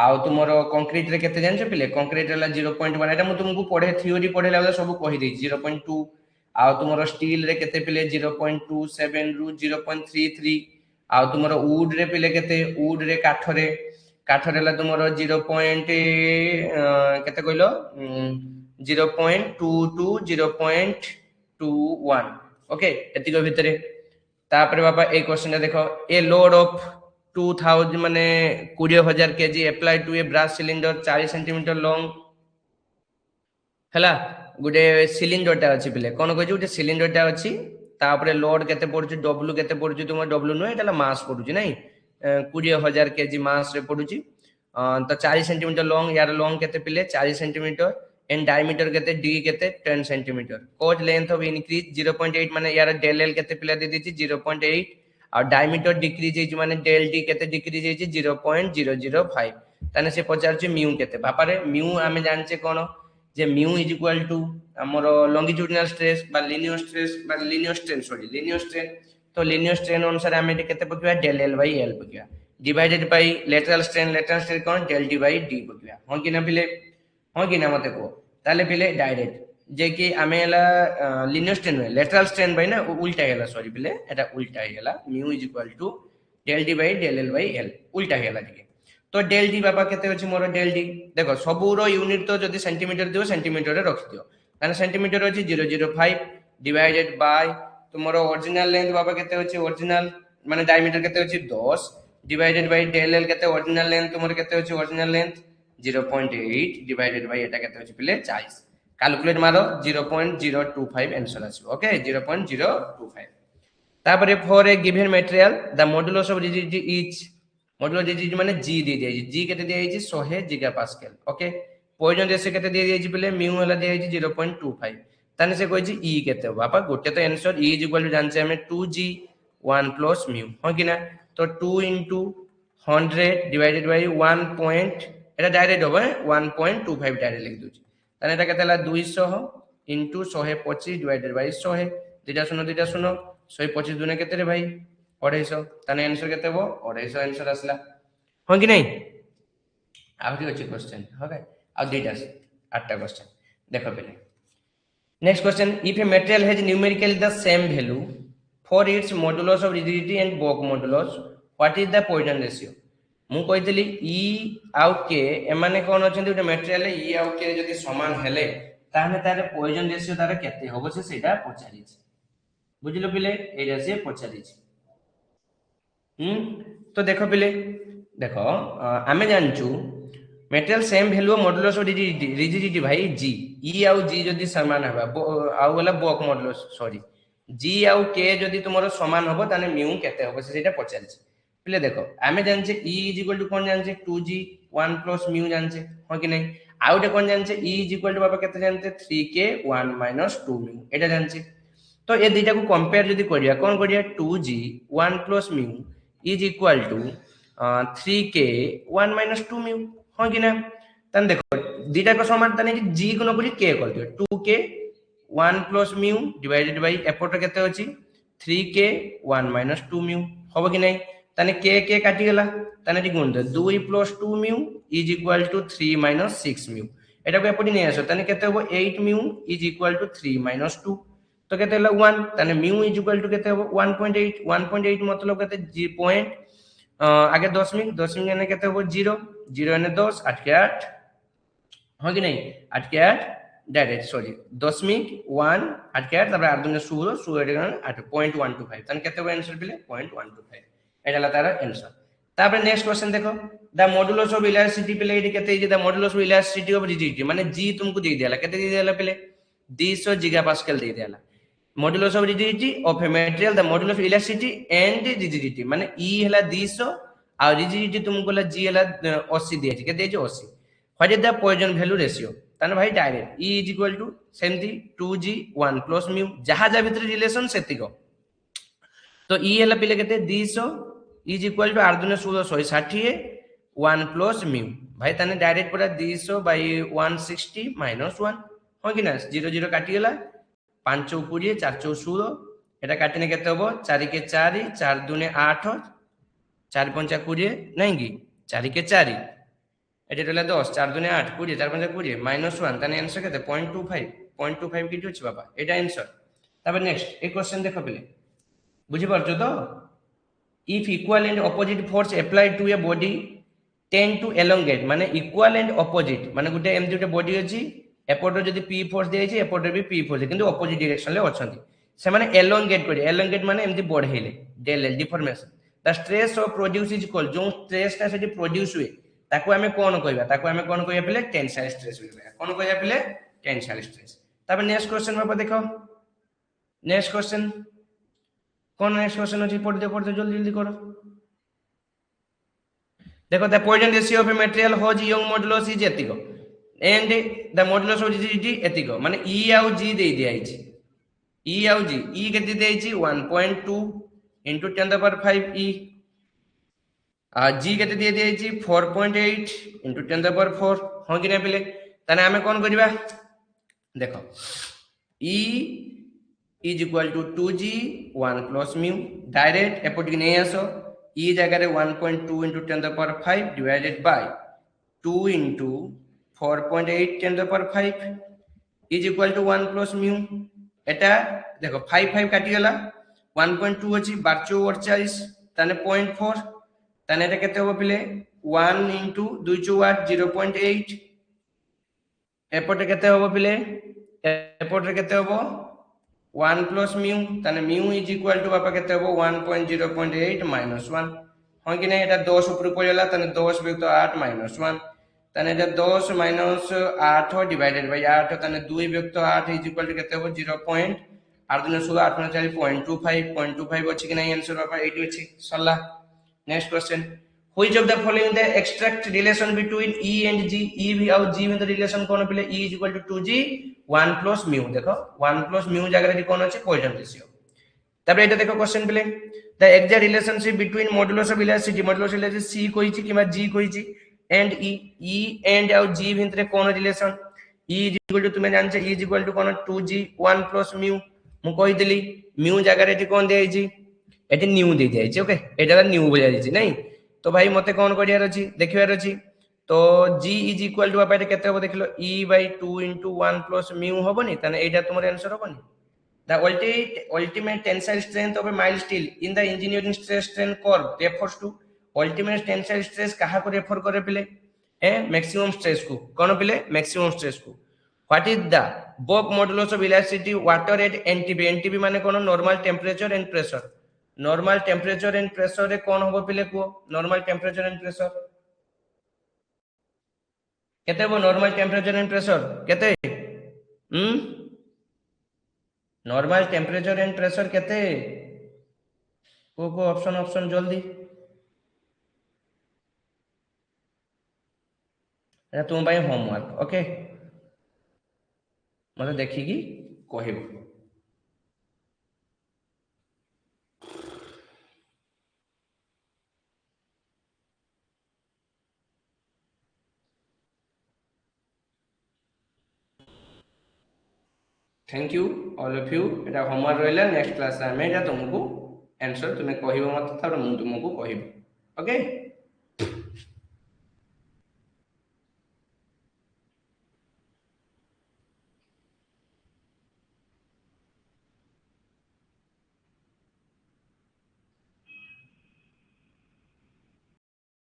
आउ तुमरो कंक्रीट रे केते जानछ पिले कंक्रीट रे 0.1 एटा मु तुमको पढे थ्योरी पढेला वाला सब कहि दे 0.2 आउ तुमरो स्टील रे केते पिले 0.27 रु 0.33 आउ तुमरो वुड रे पिले केते वुड रे काठ रे ला तुमरो 0. केते कहलो 0.2 to 0.21 ओके एतिको भितरे तापर बाबा ए क्वेश्चन देखो ए लोड ऑफ 2000 माने 20000 kg apply to a brass cylinder 40 centimetre long हला गुडे सिलिंडर टा अछि पिले कोन कहै गुडे सिलिंडर टा अछि तापर लोड केते पडुची डब्ल्यू केते पडुची तुम डब्ल्यू नो एटा मास पडुची नै 20000 केजी मास रे पडुची तो 40 सेंटीमीटर लॉन्ग यार लॉन्ग केते पिले 40 सेंटीमीटर एंड डायमीटर केते डी केते 10 centimetre cause length of increase 0.8 माने यार डेल एल केते पिला दे दिछि 0.8 और डायमीटर डिक्रीज हेछि माने डेल डी केते डिक्रीज हेछि 0.005 ताने से पचारछि म्यू केते बापा रे म्यू आमे जानचे कोन जे म्यू इज इक्वल टू हमर लॉन्गिट्यूडिनल स्ट्रेस बा लीनियर स्ट्रेन तो लीनियर स्ट्रेन अनुसार आमे केते पकिया डेल एल बाय एल पकिया डिवाइडेड बाय लेटरल स्ट्रेन कोन डेल डी बाय डी पकिया हो कि ना पिले हो कि ना मते को ताले पिले डायरेक्ट जे कि आमेला linear strain lateral strain by ना उल्टा हेला सॉरी पिले एटा उल्टा हेला mu is equal to del D by del L by L उल्टा हेला ठीक तो डेल डी बाबा केते अछि मोर डेल डी देखो सबूरो यूनिट तो जदी सेंटीमीटर दियो सेंटीमीटर रे रख दियो माने सेंटीमीटर अछि 005 डिवाइडेड बाय तुमरो ओरिजिनल लेंथ बाबा केते अछि ओरिजिनल माने डायमीटर केते अछि 10 डिवाइडेड बाय डेल एल केते ओरिजिनल लेंथ तुमरो केते अछि ओरिजिनल लेंथ 0.8 डिवाइडेड बाय एटा केते अछि पिले 40 कैलकुलेट मारो 0.025 आंसर आसी ओके 0.025 तापर for a given material the modulus of rigidity is modulus rigidity माने जी दे दिया जी केते दिया है 100 giga pascal okay Poisson ratio केते दिया है पिले म्यू हला दिया है 0.25 ताने से कहै छी ई केते बापा गोटे तो answer E is equal to जानछे हमें 2g 1 प्लस म्यू हो कि ना तो 2 into 100 divided by 1 point Etah direct होबे 1.25 डायरेक्ट लिख दोची ताने एटा केतेला 200 into 125 डिवाइडेड बाय 100 दुटा शून्य 125 दुने केते रे भाई 250 ताने आंसर केते हो 250 आंसर आसला हो कि नहीं आउरी अछि क्वेश्चन ओके आ दुटा 8टा क्वेश्चन देखो पहले next question if a material has numerically the same value for its modulus of rigidity and Bock modulus what is the Poisson ratio मु कहितली E आउ K एमाने कोन अछंती उटे मटेरियल E आउ K जदी समान हेले ताने तारे Poisson ratio तारे केते होबो से सेटा पचारि छै बुझिलो पिले एजा से पचारि छै तो देखो पिले देखो आमे जानचू material same value modulus of rigidity भाई G E आउ G जदी समान हबा आउ वाला Bock modulus सॉरी G आउ K जदी तुमरो समान होबो ताने म्यू केते होबो सेटा पचारि छै पिले देखो आमे जानछे E इज इक्वल टू कोन जानछे 2g 1 प्लस म्यू जानछे हो कि नहीं आउटे कोन जानछे E इज इक्वल टू बाबा केते जानते 3k 1 माइनस 2 म्यू एटा जानछे तो ए दुइटा को कंपेयर जदी करिया कोन करिया 2g 1 plus mu is equal to 3k 1 minus 2 mu हो कि ना तन देखो दुइटा को समान तने G को न करी K कर दियो 2k 1 plus mu divided by एपोर्ट केते अछि 3k 1 माइनस 2 म्यू होबो कि नहीं ताने k काटी गेला ताने टी गुण दे 2 plus 2 mu is equal to 3 minus 6 mu एटा को एपोर्ट नै आसो ताने केते होबो 8 mu is equal to 3 minus 2 तो केते हला 1 ताने म्यू इज इक्वल टू केते हो 1.8 1.8 मतलब केते जी पॉइंट आगे दशमिक दशमिक एने केते हो 0 0 एने 10 8 के 8 हो कि नहीं 8 के 8 डायरेक्ट सॉरी दशमिक 1 8 के 8 তারপরে 8 দুনে 16 16 এর কারণে 8 0.125 তাহলে কেতে হবে आंसर পেলে 0.125 এটা হলো তার आंसर তারপরে নেক্সট কোশ্চেন দেখো the modulus of elasticity পেলে এটি কেতে যে the modulus of elasticity of rigidity মানে g तुमको दे दियाला केते दे दियाला पेले 200 gigapascal दे दियाला modulus of rigidity of a material the modulus of elasticity and rigidity মানে e हला 200 और rigidity तुमको हला g हला 80 दिए केते जे 80 what is the Poisson value ratio ताने भाई direct e is equal to सेमती 2g 1 plus mu जहां जा भीतर रिलेशन सेतिको तो e हला पिले केते 200 is equal to 8 दुने 16 160 1 plus mu भाई ताने डायरेक्ट पूरा 200 by 160 minus 1 हो कि ना 0 0 काटी गला 5 चौ 20 4 चौ 16 এটা কাটিনে কেতে হবো 4 के 4 4 দুনে 8 4 5 20 नहीं की 4 के 4 এটা হলো 10 4 দুনে 8 20 4 5 20 মাইনাস 1 তাহলে आंसर কেতে 0.25 কি হচ্ছে বাবা এটা आंसर তারপর নেক্সট এই কোশ্চেন দেখো পেলে বুঝি পারছো তো if equal and opposite force applied to a body tend to elongate মানে equal and opposite মানে গুটে এমতি গুটে বডি ଅଛି এপটে যদি p ফোর্স দিয়েছি এপটে বি p ফোর্স কিন্তু অপোজিট ডাইরেকশন লে অছন্তি সে মানে এলংগেট করে এলংগেট মানে এমতি বঢ়েইলে del L deformation the stress of produce is equal जो stress টা সেটি প্রোডিউস हुए ताको हमें कोन कहबा ताको हमें कोन कहबा पले टेंसाइल स्ट्रेस कहबा कोन कहबा पले टेंसाइल स्ट्रेस तब नेक्स्ट क्वेश्चन बाबा देखो नेक्स्ट क्वेश्चन कोन नेक्स्ट क्वेश्चन अछि पढ़ दे जल्दी जल्दी करो देखो the Poisson ratio of a material whose Young modulus is एतिको and the modulus of rigidity एतिको माने e आउ g दे दिया अछि e आउ g e केते दे अछि 1.2 into 10 to the power 5 e g केते दिए दिए छी 4.8 into 10 to the power 4 हो कि नै पेले तने हमें कोन करबा देखो e is equal to 2g 1 plus mu direct एपट कि नै आसो e जगह रे 1.2 into 10 to the power 5 divided by 2 into 4.8 10 to the power 5 is equal to 1 plus mu एटा देखो 5 5 काटी गला 1.2 अछि 12 48 तने 0.4 ताने এটা কেতে হবে পিলে 1 into 2 to 8 0.8 এপটে কেতে হবে পিলে এপটে কেতে হবে 1 plus mu তানে mu is equal to বাপা কেতে হবে 1.0.8 minus 1 হয় কি না এটা 10 উপরে পড়ে গেল তানে 10 বিয়োগ 8 minus 1 তানে এটা 10 minus 8 divided by 8 তানে 2 বিয়োগ 8 is equal to কেতে হবে 0. আর দিনে 16 8 4 0.25 ଅଛି কি না आंसर বাপা এইটি ଅଛି সল্লা Next question. Which of the following the extract relation between E and G? E और G में तो relation कौन पहले E is equal to 2G 1 plus mu देखो 1 plus mu जगह रे कौन আছে Poisson ratio তারপরে এটা দেখো কোশ্চেন পেলে the exact relationship between modulus of elasticity C কইছি কিংবা G কইছি and E and और G ভিতরে কোন relation E is equal to তুমি জানছো E is equal to কোন 2G 1 plus mu মু কইতলি mu জায়গা রে কোন দেইছি এটি নিউ দে দিয়েছি ওকে এটা নিউ বুঝা যাচ্ছে নাই তো ভাই মতে কোন করিয়ার আছে দেখিবার আছে তো g ইজ ইকুয়াল টু বাপা এটা কেতে হবে দেখিলো e by 2 into 1 plus mu হবনি তাহলে এইটা তোমার आंसर হবনি the ultimate tensile strength of a mild steel in the engineering stress strain curve refers to ultimate tensile stress কাহা को रेफर करे पले maximum stress को कोन पले maximum stress को what is the Bock modulus of elasticity water at ntb ntb माने कोन normal temperature and pressure normal temperature and pressure रे कोन होबो पिले को नॉर्मल टेम्परेचर एंड प्रेशर केते हो नॉर्मल टेम्परेचर एंड प्रेशर केते नॉर्मल टेम्परेचर एंड प्रेशर केते को ऑप्शन जल्दी एटा तुम भाई होमवर्क ओके मते देखि की कहिबो thank you all of you एटा होमवर्क रहला नेक्स्ट क्लास में एटा तुमको आंसर तुम्हें कहिबो मत तार मु तुमको कहिबो ओके